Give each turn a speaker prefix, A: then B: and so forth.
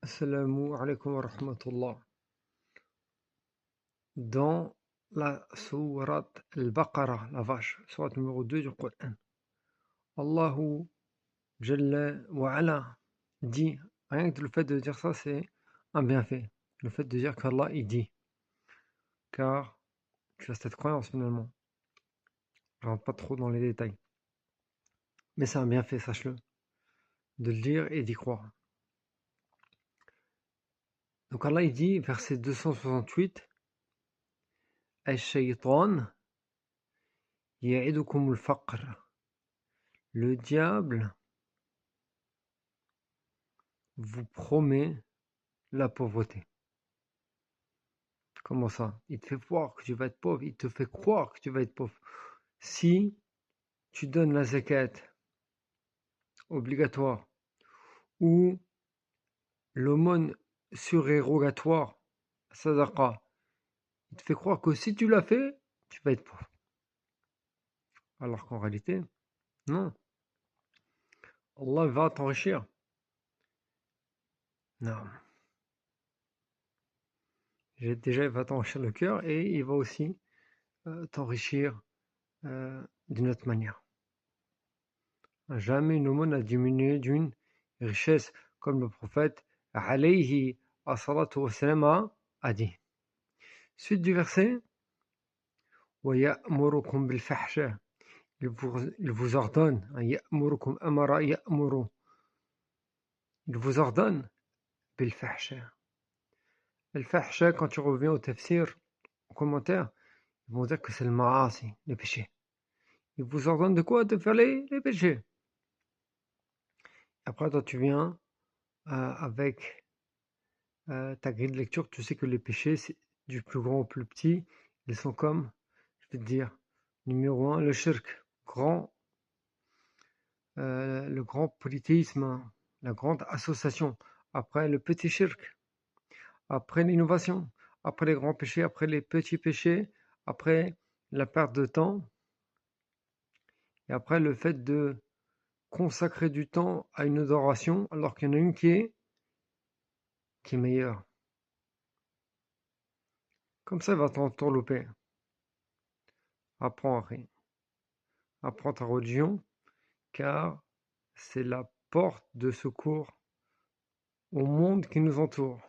A: Assalamu alaikum wa rahmatullah. Dans la sourate Al-Baqarah, la vache, sourate numéro 2 du Coran, Allahu Jalla wa Ala dit, rien que le fait de dire ça, c'est un bienfait. Le fait de dire qu'Allah il dit, car tu as cette croyance finalement. Je rentre pas trop dans les détails. Mais c'est un bienfait, sache-le, de le dire et d'y croire. Donc Allah il dit, verset 268, Ash-shaytan ya'idukum al-faqr. Le diable vous promet la pauvreté. Comment ça? Il te fait voir que tu vas être pauvre, il te fait croire que tu vas être pauvre. Si tu donnes la zakat obligatoire ou l'aumône surérogatoire, sadaqa, il te fait croire que si tu l'as fait, tu vas être pauvre. Alors qu'en réalité, non. Allah va t'enrichir. Non. Déjà, il va t'enrichir le cœur et il va aussi t'enrichir d'une autre manière. Jamais une aumône n'a diminué d'une richesse, comme le prophète alayhi as-salatu wassalam a dit. Suite du verset, وَيَأْمُرُكُمْ بِالْفَحْشَاءِ. Il vous ordonne, يَأْمُرُكُمْ أَمَرَ يَأْمُرُ. Il vous ordonne بالفحشاء. الفحشاء, quand tu reviens au tafsir, au commentaire, ils vont dire que c'est le ma'asi, les péchés. Il vous ordonne de quoi? De faire les péchés. Après, toi, tu viens avec ta grille de lecture, tu sais que les péchés, c'est du plus grand au plus petit, ils sont comme, je vais te dire, numéro 1, le shirk, le grand polythéisme, la grande association. Après, le petit shirk. Après, l'innovation. Après, les grands péchés. Après, les petits péchés. Après, la perte de temps. Et après, le fait de consacrer du temps à une adoration, alors qu'il y en a une qui est meilleure. Comme ça, il va t'entourlouper. Apprends ta religion, car c'est la porte de secours au monde qui nous entoure.